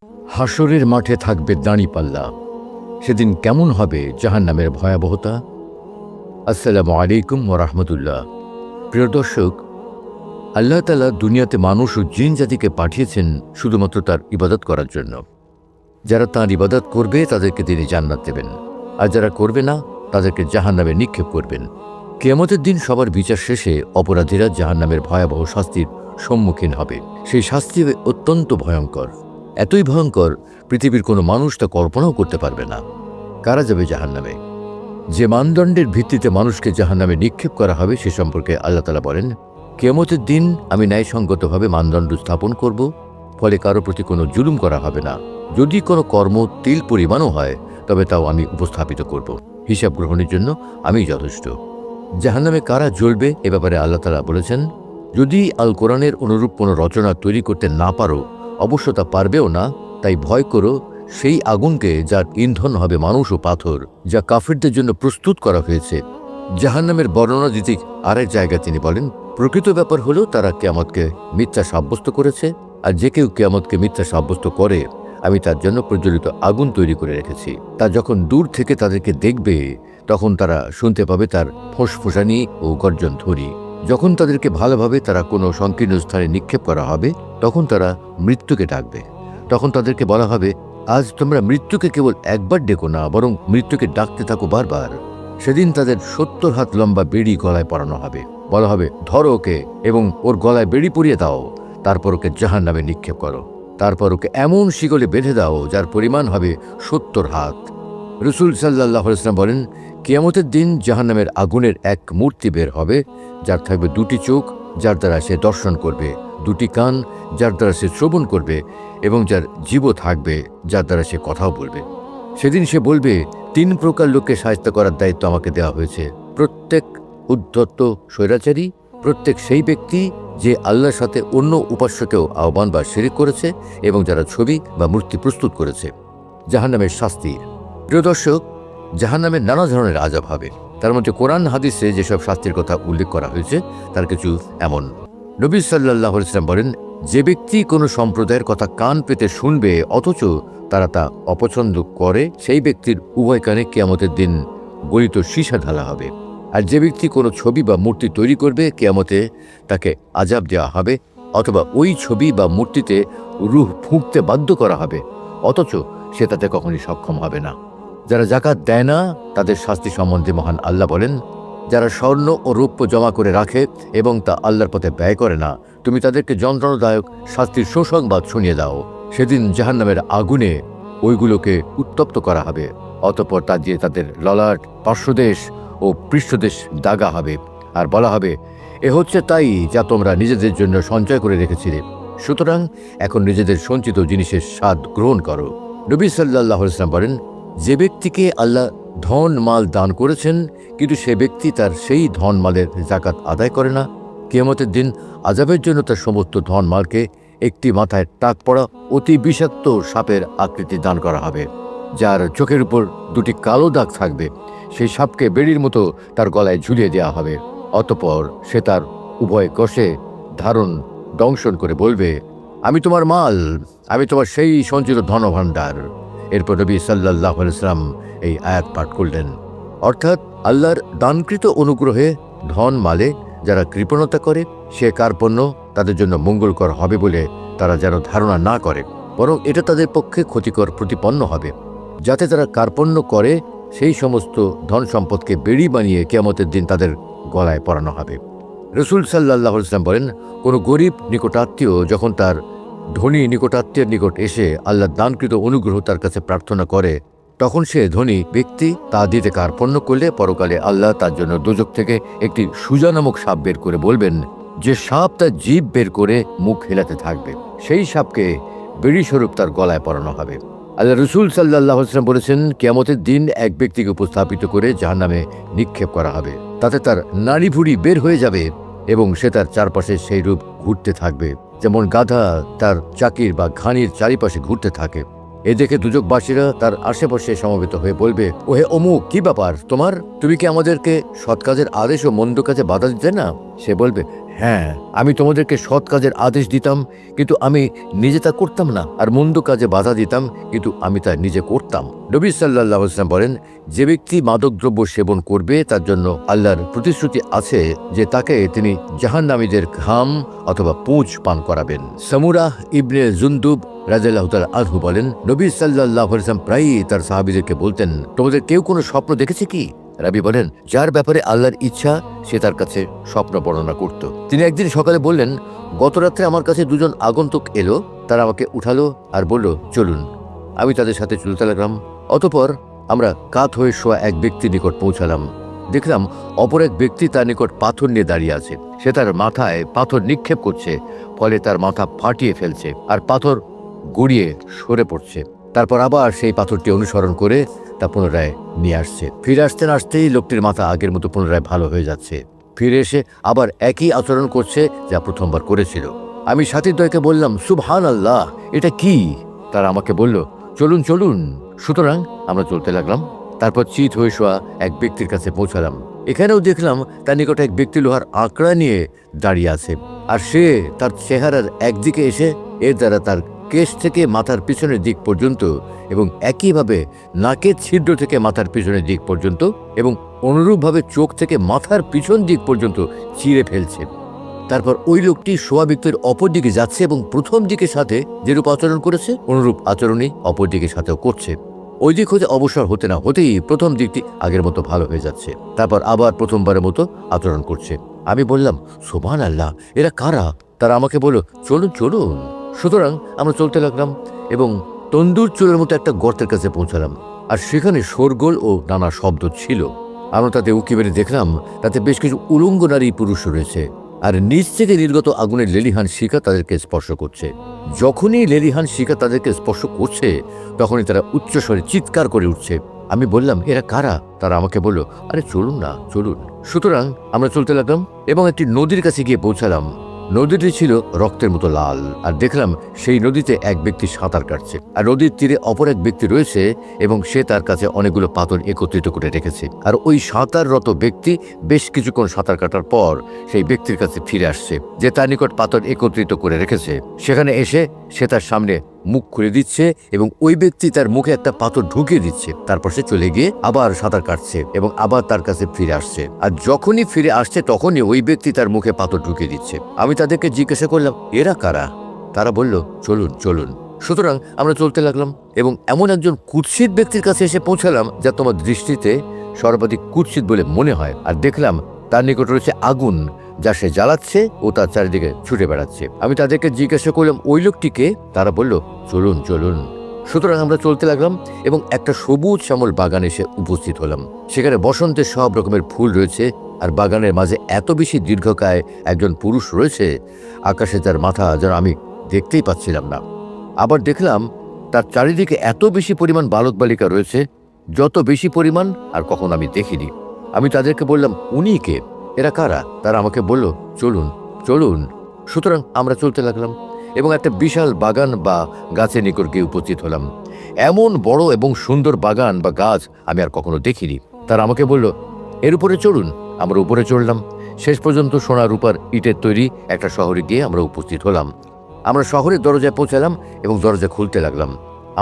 হাসরের মাঠে থাকবে দাঁড়িপাল্লা। সেদিন কেমন হবে জাহান্নামের ভয়াবহতা। আসসালামু আলাইকুম ওয়া রাহমাতুল্লাহ। প্রিয় দর্শক, আল্লাহ তাআলা দুনিয়াতে মানুষ ও জিন জাতিকে পাঠিয়েছেন শুধুমাত্র তার ইবাদত করার জন্য। যারা তাঁর ইবাদত করবে তাদেরকে তিনি জান্নাত দেবেন, আর যারা করবে না তাদেরকে জাহান্নামে নিক্ষেপ করবেন। কিয়ামতের দিন সবার বিচার শেষে অপরাধীরা জাহান্নামের ভয়াবহ শাস্তির সম্মুখীন হবে। সেই শাস্তি অত্যন্ত ভয়ঙ্কর, এতই ভয়ঙ্কর পৃথিবীর কোনো মানুষ তা কল্পনাও করতে পারবে না। কারা যাবে জাহান্নামে? যে মানদণ্ডের ভিত্তিতে মানুষকে জাহান্নামে নিক্ষেপ করা হবে সে সম্পর্কে আল্লাহ তাআলা বলেন, কিয়ামতের দিন আমি ন্যায়সঙ্গতভাবে মানদণ্ড স্থাপন করব, ফলে কারো প্রতি কোনো জুলুম করা হবে না। যদি কোনো কর্ম তিল পরিমাণও হয় তবে তাও আমি উপস্থাপিত করব। হিসাব গ্রহণের জন্য আমি যথেষ্ট। জাহান্নামে কারা জ্বলবে এ ব্যাপারে আল্লাহ তাআলা বলেছেন, যদি আল কোরআনের অনুরূপ কোনো রচনা তৈরি করতে না পারো, অবশ্য তা পারবেও না, তাই ভয় করো সেই আগুনকে যার ইন্ধন হবে মানুষ ও পাথর, যা কাফিরদের জন্য প্রস্তুত করা হয়েছে। জাহান্নামের বর্ণনা দিতে আরেক জায়গায় তিনি বলেন, প্রকৃত ব্যাপার হলো তারা কিয়ামতকে মিথ্যা সাব্যস্ত করেছে, আর যে কেউ কিয়ামতকে মিথ্যা সাব্যস্ত করে আমি তার জন্য প্রজ্বলিত আগুন তৈরি করে রেখেছি। তা যখন দূর থেকে তাদেরকে দেখবে তখন তারা শুনতে পাবে তার ফোঁসফোঁসানি ও গর্জন ধ্বনি। যখন তাদেরকে ভালোভাবে তারা কোনো সংকীর্ণ স্থানে নিক্ষেপ করা হবে তখন তারা মৃত্যুকে ডাকবে। তখন তাদেরকে বলা হবে, আজ তোমরা মৃত্যুকে কেবল একবার ডেকো না, বরং মৃত্যুকে ডাকতে থাকো বারবার। সেদিন তাদের 70 হাত লম্বা বেড়ি গলায় পরানো হবে। বলা হবে, ধরো ওকে এবং ওর গলায় বেড়ি পরিয়ে দাও, তারপর ওকে জাহান্নামে নিক্ষেপ করো। তারপর ওকে এমন শিকলে বেঁধে দাও যার পরিমাণ হবে 70 হাত। রাসূল সাল্লাল্লাহু আলাইহি ওয়াসাল্লাম বলেন, কিয়ামতের দিন জাহান্নামের আগুনের এক মূর্তি বের হবে, যার থাকবে 2টি চোখ, যার দ্বারা সে দর্শন করবে, 2টি কান, যার দ্বারা সে শ্রবণ করবে, এবং যার জিহ্বা থাকবে, যার দ্বারা সে কথাও বলবে। সেদিন সে বলবে, 3 প্রকার লোককে শায়েস্তা করার দায়িত্ব আমাকে দেওয়া হয়েছে। প্রত্যেক উদ্ধত স্বৈরাচারী, প্রত্যেক সেই ব্যক্তি যে আল্লাহর সাথে অন্য উপাস্যকেও আহ্বান বা শিরিক করেছে, এবং যারা ছবি বা মূর্তি প্রস্তুত করেছে। জাহান্নামের শাস্তি। প্রিয় দর্শক, জাহান্নামের নানা ধরনের আযাব হবে। তার মধ্যে কোরআন হাদিসে যেসব শাস্তির কথা উল্লেখ করা হয়েছে তার কিছু এমন। নবী সাল্লাল্লাহু আলাইহি ওয়াসাল্লাম বলেন, যে ব্যক্তি কোনো সম্প্রদায়ের কথা কান পেতে শুনবে অথচ তারা তা অপছন্দ করে, সেই ব্যক্তির উভয় কানে কিয়ামতের দিন গলিত সীসা ঢালা হবে। আর যে ব্যক্তি কোনো ছবি বা মূর্তি তৈরি করবে, কিয়ামতে তাকে আযাব দেওয়া হবে, অথবা ওই ছবি বা মূর্তিতে রূহ ফুঁকতে বাধ্য করা হবে, অথচ সে তাতে কখনই সক্ষম হবে না। যারা যাকাত দেয় না তাদের শাস্তি সম্বন্ধে মহান আল্লাহ বলেন, যারা স্বর্ণ ও রৌপ্য জমা করে রাখে এবং তা আল্লাহর পথে ব্যয় করে না, তুমি তাদেরকে যন্ত্রণাদায়ক শাস্তির সুসংবাদ শুনিয়ে দাও। সেদিন জাহান্নামের আগুনে ওইগুলোকে উত্তপ্ত করা হবে, অতঃপর তা দিয়ে তাদের ললাট, পার্শ্বদেশ ও পৃষ্ঠদেশ দাগা হবে, আর বলা হবে, এ হচ্ছে তাই যা তোমরা নিজেদের জন্য সঞ্চয় করে রেখেছিলে, সুতরাং এখন নিজেদের সঞ্চিত জিনিসের স্বাদ গ্রহণ করো। নবী সাল্লাল্লাহু আলাইহি ওয়াসাল্লাম বলেন, যে ব্যক্তিকে আল্লাহ ধন মাল দান করেছেন কিন্তু সে ব্যক্তি তার সেই ধন মালের যাকাত আদায় করে না, কিয়ামতের দিন আযাবের জন্য তার সমস্ত ধন মালকে একটি মাথায় টাক পড়া অতি বিষাক্ত সাপের আকৃতি দান করা হবে, যার চোখের উপর 2টি কালো দাগ থাকবে। সেই সাপকে বেড়ির মতো তার গলায় ঝুলিয়ে দেওয়া হবে। অতঃপর সে তার উভয় কষে ধারণ দংশন করে বলবে, আমি তোমার মাল, আমি তোমার সেই সঞ্চিত ধনভাণ্ডার। এরপর নবী সাল্লাল্লাহু আলাইহি ওয়াসাল্লাম এই আয়াত পাঠ করলেন। অর্থাৎ আল্লাহর দানকৃত অনুগ্রহে ধন মালে যারা কৃপণতা করে, সে কার্পণ্য তাদের জন্য মঙ্গলকর হবে বলে তারা যেন ধারণা না করে, বরং এটা তাদের পক্ষে ক্ষতিকর প্রতিপন্ন হবে। যাতে তারা কার্পণ্য করে সেই সমস্ত ধন সম্পদকে বেড়ি বানিয়ে কিয়ামতের দিন তাদের গলায় পরানো হবে। রাসূল সাল্লাল্লাহু আলাইহি ওয়াসাল্লাম বলেন, কোনো গরিব নিকটাত্মীয় যখন তার ধনী নিকটাত্মীয়ের নিকট এসে আল্লাহর দানকৃত অনুগ্রহ তার কাছে প্রার্থনা করে, তখন সে ধনী ব্যক্তি তা দিতে কার্পণ্য করলে পরকালে আল্লাহ তার জন্য দোজখ থেকে একটি সুজা নামক সাপ বের করে বলবেন, যে সাপ তার জিভ বের করে মুখ হেলাতে থাকবে, সেই সাপকে বেড়ি স্বরূপ তার গলায় পরানো হবে। আল্লাহ রাসূল সাল্লাল্লাহু আলাইহি ওয়াসাল্লাম বলেছেন, কিয়ামতের দিন এক ব্যক্তিকে উপস্থাপিত করে জাহান্নামে নিক্ষেপ করা হবে। তাতে তার নাড়ি ভুঁড়ি বের হয়ে যাবে এবং সে তার চারপাশে সেই রূপ ঘুরতে থাকবে, যেমন গাধা তার চাকির বা ঘানির চারিপাশে ঘুরতে থাকে। এ দেখে দুজকবাসীরা তার আশেপাশে সমবেত হয়ে বলবে, ওহে অমুক, কি ব্যাপার তোমার? তুমি কি আমাদেরকে সৎ কাজের আদেশ ও মন্দ কাজে বাধা দিতে না? সে বলবে, হ্যাঁ, আমি তোমাদেরকে সৎ কাজের আদেশ দিতাম, কিন্তু আমি নিজে তা করতাম না, আর মন্দ কাজে বাধা দিতাম, কিন্তু আমি তা নিজে করতাম। নবী সাল্লাল্লাহু আলাইহি ওয়াসাল্লাম বলেন, যে ব্যক্তি মাদকদ্রব্য সেবন করবে তার জন্য আল্লাহর প্রতিশ্রুতি আছে যে তাকে তিনি জাহান্নামীদের ঘাম অথবা পুঁজ পান করাবেন। সামুরাহ ইবনে জুনদুব রাদিয়াল্লাহু তাআলা আনহু বলেন, নবী সাল্লাল্লাহু আলাইহি ওয়াসাল্লাম প্রায়ই তার সাহাবীদেরকে বলতেন, তোমাদের কেউ কোনো স্বপ্ন দেখেছে কি? রাবী বলেন, যার ব্যাপারে আল্লাহর ইচ্ছা সে তার কাছে স্বপ্ন বর্ণনা করত। তিনি একদিন সকালে বললেন, গত রাত্রে আমার কাছে দুজন আগন্তুক এলো, তারা আমাকে উঠালো আর বলল, চলুন। আমি তাদের সাথে চলতে লাগলাম। অতঃপর আমরা কাত হয়ে শোয়া এক ব্যক্তির নিকট পৌঁছালাম। দেখলাম অপর এক ব্যক্তি তার নিকট পাথর নিয়ে দাঁড়িয়ে আছে। সে তার মাথায় পাথর নিক্ষেপ করছে, ফলে তার মাথা ফাটিয়ে ফেলছে আর পাথর গড়িয়ে সরে পড়ছে। তারপর আবার সেই পাথরটি অনুসরণ করে তা পুনরায় নিয়ে আসছে। ফিরে আসতে না আসতেই লোকটির মাথা আগের মতো পুনরায় ভালো হয়ে যাচ্ছে। ফিরে এসে আবার একই আচরণ করছে যা প্রথমবার করেছিল। আমি সাথীদ্বয়কে বললাম, সুবহানাল্লাহ, এটা কি? তারা আমাকে বলল, চলুন চলুন। সুতরাং আমরা চলতে লাগলাম। তারপর চিত হয়ে শোয়া এক ব্যক্তির কাছে পৌঁছালাম। এখানেও দেখলাম তার নিকট এক ব্যক্তি লোহার আঁকড়া নিয়ে দাঁড়িয়ে আছে, আর সে তার চেহারার একদিকে এসে এর দ্বারা তার কেশ থেকে মাথার পিছনের দিক পর্যন্ত এবং একইভাবে নাকের ছিদ্র থেকে মাথার পিছনের দিক পর্যন্ত এবং অনুরূপভাবে চোখ থেকে মাথার পিছন দিক পর্যন্ত চিরে ফেলছে। তারপর ওই লোকটি শোয়া ব্যক্তির অপর দিকে যাচ্ছে এবং প্রথম দিকের সাথে যেরূপ আচরণ করেছে অনুরূপ আচরণই অপর দিকের সাথেও করছে। ওই দিক হতে অবসর হতে না হতেই প্রথম দিকটি আগের মতো ভালো হয়ে যাচ্ছে। তারপর আবার প্রথমবারের মতো আচরণ করছে। আমি বললাম, সুবহানাল্লাহ, এরা কারা? তারা আমাকে বলল, চলুন চলুন। সুতরাং আমরা চলতে লাগলাম এবং তন্দুর চুলের মতো একটা গর্তের কাছে পৌঁছালাম, আর সেখানে শোরগোল ও নানা শব্দ ছিল। আমরা তাতে উকি মেরে দেখলাম তাতে বেশ কিছু উলঙ্গ নারী পুরুষ রয়েছে, আর নিচ থেকে নির্গত আগুনের লেলিহান শিখা তাদেরকে স্পর্শ করছে। যখনই লেলিহান শিখা তাদেরকে স্পর্শ করছে তখনই তারা উচ্চস্বরে চিৎকার করে উঠছে। আমি বললাম, এরা কারা? তারা আমাকে বলল, আরে চলুন না, চলুন। সুতরাং আমরা চলতে লাগলাম এবং একটি নদীর কাছে গিয়ে পৌঁছালাম। নদীটি ছিল রক্তের মতো লাল, আর দেখলাম সেই নদীতে এক ব্যক্তি সাঁতার কাটছে, আর নদীর তীরে অপর এক ব্যক্তি রয়েছে এবং সে তার কাছে অনেকগুলো পাথর একত্রিত করে রেখেছে। আর ওই সাঁতাররত ব্যক্তি বেশ কিছুক্ষণ সাঁতার কাটার পর সেই ব্যক্তির কাছে ফিরে আসছে যে তার নিকট পাথর একত্রিত করে রেখেছে। সেখানে এসে সে তার সামনে মুখ খুলে দিচ্ছে এবং ওই ব্যক্তি তার মুখে একটা পাথর ঢুকিয়ে দিচ্ছে। তারপর সে চলে গিয়ে আবার সাঁতার কাটছে এবং আবার তার কাছে ফিরে আসছে, আর যখনই ফিরে আসছে তখনই ওই ব্যক্তি তার মুখে পাথর ঢুকিয়ে দিচ্ছে। আমি তাদেরকে জিজ্ঞাসা করলাম, এরা কারা? তারা বলল, চলুন চলুন। সুতরাং আমরা চলতে লাগলাম এবং এমন একজন কুৎসিত ব্যক্তির কাছে এসে পৌঁছালাম যা তোমার দৃষ্টিতে সর্বাধিক কুৎসিত বলে মনে হয়, আর দেখলাম তার নিকট রয়েছে আগুন যা সে জ্বালাচ্ছে ও তার চারিদিকে ছুটে বেড়াচ্ছে। আমি তাদেরকে জিজ্ঞাসা করলাম, ওই লোকটিকে? তারা বলল, চলুন চলুন। সুতরাং আমরা চলতে লাগলাম এবং একটা সবুজ শ্যামল বাগানে এসে উপস্থিত হলাম। সেখানে বসন্তের সব রকমের ফুল রয়েছে, আর বাগানের মাঝে এত বেশি দীর্ঘকায় একজন পুরুষ রয়েছে, আকাশে তার মাথা যেন আমি দেখতেই পাচ্ছিলাম না। আবার দেখলাম তার চারিদিকে এত বেশি পরিমাণ বালক বালিকা রয়েছে, যত বেশি পরিমাণ আর কখনো আমি দেখিনি। আমি তাদেরকে বললাম, উনি কে? এরা কারা? তারা আমাকে বলল, চলুন চলুন। সুতরাং আমরা চলতে লাগলাম এবং একটা বিশাল বাগান বা গাছের নিকট গিয়ে উপস্থিত হলাম। এমন বড় এবং সুন্দর বাগান বা গাছ আমি আর কখনো দেখিনি। তারা আমাকে বলল, এর উপরে চড়ুন। আমরা উপরে চড়লাম। শেষ পর্যন্ত সোনা রূপার ইটের তৈরি একটা শহরে গিয়ে আমরা উপস্থিত হলাম। আমরা শহরের দরজায় পৌঁছালাম এবং দরজা খুলতে লাগলাম।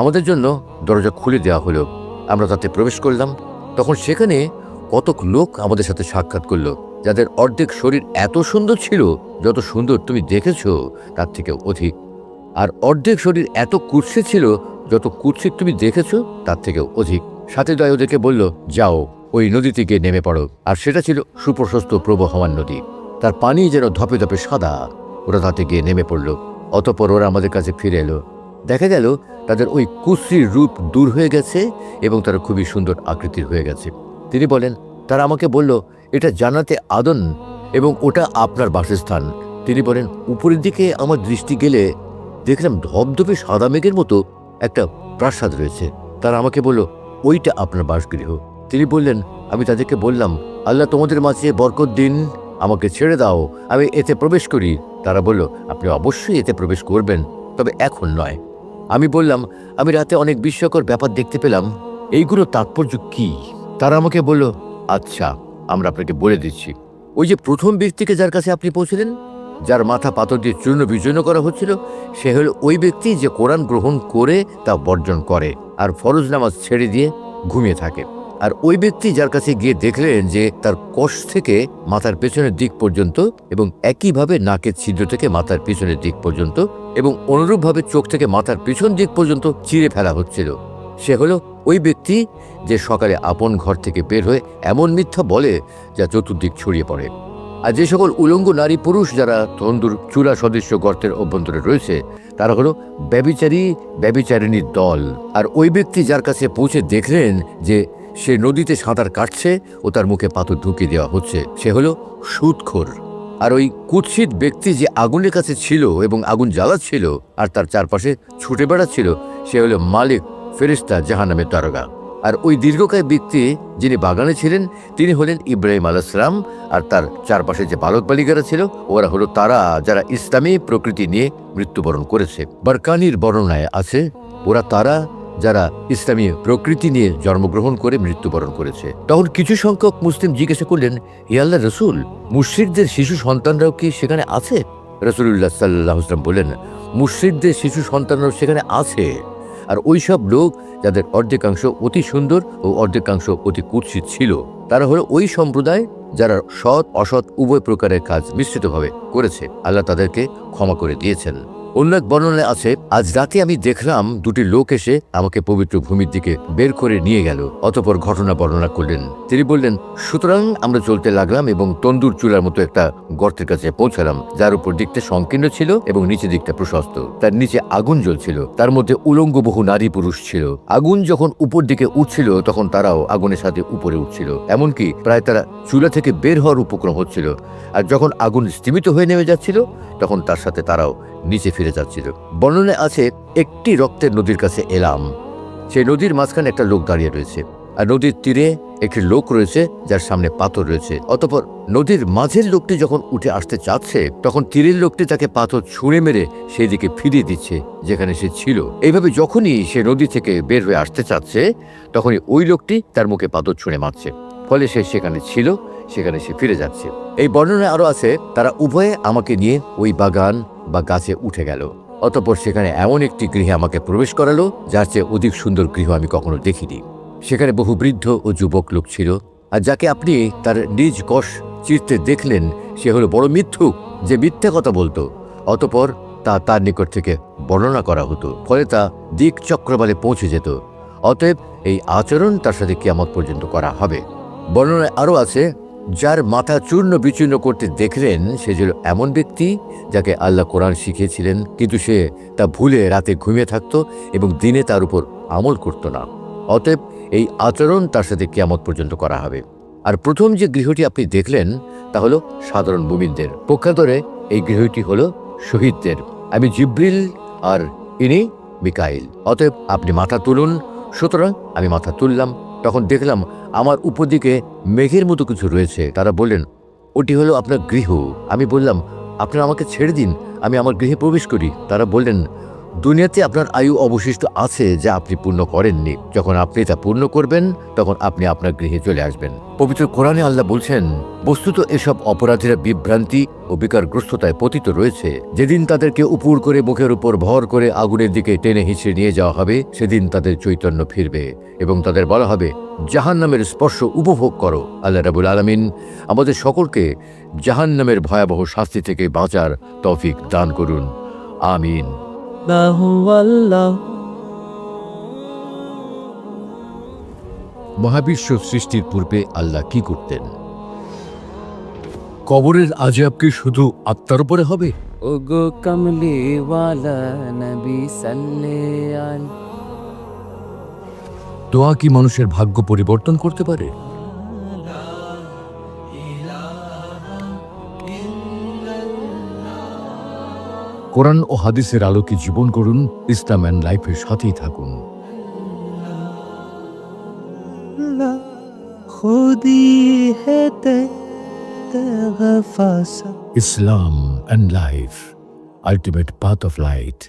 আমাদের জন্য দরজা খুলে দেওয়া হলো। আমরা তাতে প্রবেশ করলাম। তখন সেখানে কতক লোক আমাদের সাথে সাক্ষাৎ করলো, যাদের অর্ধেক শরীর এত সুন্দর ছিল যত সুন্দর তুমি দেখেছো তার থেকে অধিক, আর অর্ধেক শরীর এত কুৎসিত ছিল যত কুৎসিত তুমি দেখেছো তার থেকেও অধিক। সাথীদ্বয় ওদেরকে বলল, যাও ওই নদীতে গিয়ে নেমে পড়ো। আর সেটা ছিল সুপ্রশস্ত প্রবহমান নদী, তার পানি যেন ধপে ধপে সাদা। ওরা তাতে গিয়ে নেমে পড়ল। অতঃপর ওরা আমাদের কাছে ফিরে এলো। দেখা গেল তাদের ওই কুশ্রীর রূপ দূর হয়ে গেছে এবং তারা খুবই সুন্দর আকৃতির হয়ে গেছে। তিনি বলেন, তারা আমাকে বলল, এটা জান্নাতে আদন এবং ওটা আপনার বাসস্থান। তিনি বলেন, উপরের দিকে আমার দৃষ্টি গেলে দেখলাম ধবধবে সাদা মেঘের মতো একটা প্রাসাদ রয়েছে। তারা আমাকে বলল, ওইটা আপনার বাসগৃহ। তিনি বললেন, আমি তাদেরকে বললাম, আল্লাহ তোমাদের মাঝে বরকত দিন, আমাকে ছেড়ে দাও, আমি এতে প্রবেশ করি। তারা বলল, আপনি অবশ্যই এতে প্রবেশ করবেন, তবে এখন নয়। আমি বললাম, আমি রাতে অনেক বিস্ময়কর ব্যাপার দেখতে পেলাম, এইগুলো তাৎপর্য কি? তারা আমাকে বলল, আচ্ছা আমরা আপনাকে বলে দিচ্ছি। ওই যে প্রথম ব্যক্তিকে যার কাছে আপনি পৌঁছলেন, যার মাথা পাথর দিয়ে চূর্ণ বিচূর্ণ করা হচ্ছিল সে হলো ওই ব্যক্তি যে কোরআন গ্রহণ করে তা বর্জন করে আর ফরজ নামাজ ছেড়ে দিয়ে ঘুমিয়ে থাকে। আর ওই ব্যক্তি যার কাছে গিয়ে দেখলেন যে তার কষ থেকে মাথার পেছনের দিক পর্যন্ত এবং একইভাবে নাকের ছিদ্র থেকে মাথার পিছনের দিক পর্যন্ত এবং অনুরূপভাবে চোখ থেকে মাথার পিছন দিক পর্যন্ত চিরে ফেলা হচ্ছিল, সে হলো ওই ব্যক্তি যে সকালে আপন ঘর থেকে বের হয়ে এমন মিথ্যা বলে যা চতুর্দিক ছড়িয়ে পড়ে। আর যে সকল উলঙ্গ নারী পুরুষ যারা তন্দুর চুলা সদৃশ্য গর্তের অভ্যন্তরে রয়েছে তারা হলো ব্যভিচারিণীর দল। আর ওই ব্যক্তি যার কাছে পৌঁছে দেখলেন যে সে নদীতে সাঁতার কাটছে ও তার মুখে পাথর ঢুকিয়ে দেওয়া হচ্ছে সে হলো সুদখোর। আর ওই কুৎসিত ব্যক্তি যে আগুনের কাছে ছিল এবং আগুন জ্বালাচ্ছিল আর তার চারপাশে ছুটে বেড়াচ্ছিল সে হলো মালিক ফেরেশতা জাহান্নামের দারোগা। আর ওই দীর্ঘকায় ব্যক্তি যিনি বাগানে ছিলেন তিনি হলেন ইব্রাহিম আলাইহিস সালাম। আর তার চারপাশে যে বালক বালিকারা ছিল ওরা হলো তারা যারা ইসলামী প্রকৃতি নিয়ে মৃত্যুবরণ করেছে। বারকানির বর্ণনায় আছে ওরা তারা যারা ইসলামী প্রকৃতি নিয়ে জন্মগ্রহণ করে মৃত্যুবরণ করেছে। তখন কিছু সংখ্যক মুসলিম জিজ্ঞাসা করলেন, হে আল্লাহর রাসূল, মুশরিকদের শিশু সন্তানরাও কি সেখানে আছে? রাসূলুল্লাহ সাল্লাল্লাহু আলাইহি ওয়াসাল্লাম বললেন, মুশরিকদের শিশু সন্তানরাও সেখানে আছে। আর ওই সব লোক যাদের অর্ধেকাংশ অতি সুন্দর ও অর্ধেকাংশ অতি কুৎসিত ছিল তারা হলো ওই সম্প্রদায় যারা সৎ অসৎ উভয় প্রকারের কাজ মিশ্রিতভাবে করেছে। আল্লাহ তাদেরকে ক্ষমা করে দিয়েছেন। অন্য এক বর্ণনায় আছে, আজ রাতে আমি দেখলাম দুটি লোক এসে আমাকে পবিত্র ভূমির দিকে বের করে নিয়ে গেল। অতঃপর ঘটনা বর্ণনা করলেন। তিনি বললেন, সুতরাং আমরা চলতে লাগলাম এবং তন্দুর চুলার মতো একটা গর্তের কাছে পৌঁছালাম যার উপর দিকটা সংকীর্ণ ছিল এবং নিচের দিকটা প্রশস্ত। তার নিচে আগুন জ্বলছিল, তার মধ্যে উলঙ্গ বহু নারী পুরুষ ছিল। আগুন যখন উপর দিকে উঠছিল তখন তারাও আগুনের সাথে উপরে উঠছিল, এমনকি প্রায় তারা চুলা থেকে বের হওয়ার উপক্রম হচ্ছিল। আর যখন আগুন স্তিমিত হয়ে নেমে যাচ্ছিল তখন তার সাথে তারাও নিচে ফিরে যাচ্ছিল। বর্ণনায় আছে, একটি রক্তের নদীর কাছে এলাম, সেই নদীর মাঝখানে একটা লোক দাঁড়িয়ে রয়েছে আর নদীর তীরে একটি লোক রয়েছে যার সামনে পাথর রয়েছে। অতঃপর নদীর মাঝের লোকটি যখন উঠে আসতে চাচ্ছে তখন তীরের লোকটি তাকে পাথর ছুঁড়ে মেরে সেই দিকে ফিরিয়ে দিচ্ছে যেখানে সে ছিল। এইভাবে যখনই সে নদী থেকে বের হয়ে আসতে চাচ্ছে তখনই ওই লোকটি তার মুখে পাথর ছুঁড়ে মারছে, ফলে সে সেখানে ছিল সেখানে সে ফিরে যাচ্ছে। এই বর্ণনায় আরো আছে, তারা উভয়ে আমাকে নিয়ে ওই বাগান বা গাছে উঠে গেল। অতঃপর সেখানে এমন একটি গৃহে আমাকে প্রবেশ করালো যার চেয়ে অধিক সুন্দর গৃহ আমি কখনো দেখিনি। সেখানে বহু বৃদ্ধ ও যুবক লোক ছিল। আর যাকে আপনি তার নিজ কষ চিরতে দেখলেন সে হলো বড় মিথ্যুক যে মিথ্যা কথা বলতো। অতঃপর তা তার নিকট থেকে বর্ণনা করা হতো, ফলে তা দিক চক্রবালে পৌঁছে যেত। অতএব এই আচরণ তার সাথে কিয়ামত পর্যন্ত করা হবে। বর্ণনায় আরও আছে, যার মাথা চূর্ণ বিচূর্ণ করতে দেখলেন সে ছিল এমন ব্যক্তি যাকে আল্লাহ কোরআন শিখিয়েছিলেন কিন্তু সে তা ভুলে রাতে ঘুমিয়ে থাকত এবং দিনে তার উপর আমল করত না। অতএব এই আচরণ তার সাথে কিয়ামত পর্যন্ত করা হবে। আর প্রথম যে গৃহটি আপনি দেখলেন তা হলো সাধারণ মুমিনদের, পক্ষান্তরে এই গৃহটি হলো শহীদদের। আমি জিব্রিল আর ইনি মিকাইল। অতএব আপনি মাথা তুলুন। সুতরাং আমি মাথা তুললাম। তখন দেখলাম আমার উপর দিকে মেঘের মতো কিছু রয়েছে। তারা বললেন, ওটি হলো আপনার গৃহ। আমি বললাম, আপনারা আমাকে ছেড়ে দিন, আমি আমার গৃহে প্রবেশ করি। তারা বললেন, দুনিয়াতে আপনার আয়ু অবশিষ্ট আছে যা আপনি পূর্ণ করেননি। যখন আপনি তা পূর্ণ করবেন তখন আপনি আপনার গৃহে চলে আসবেন। পবিত্র কোরআনে আল্লাহ বলছেন, বস্তুত এসব অপরাধীরা বিভ্রান্তি ও বিকারগ্রস্ততায় পতিত রয়েছে। যেদিন তাদেরকে উপর করে মুখের উপর ভর করে আগুনের দিকে টেনে হিঁচড়ে নিয়ে যাওয়া হবে সেদিন তাদের চৈতন্য ফিরবে এবং তাদের বলা হবে, জাহান্নামের স্পর্শ উপভোগ করো। আল্লাহ রাব্বুল আলামিন আমাদের সকলকে জাহান্নামের ভয়াবহ শাস্তি থেকে বাঁচার তৌফিক দান করুন। আমিন। মহাবিশ্ব সৃষ্টির পূর্বে আল্লাহ কি করতেন? কবরের আযাব কি শুধু আত্মার উপরে হবে? ওগো কমলিওয়ালা নবী সাল্লাল্লাহু দোয়া কি মানুষের ভাগ্য পরিবর্তন করতে পারে? কোরআন ও হাদিসের আলোকে জীবন করুন। ইসলাম অ্যান্ড লাইফের সাথেই থাকুন। Islam and life, ultimate path of light.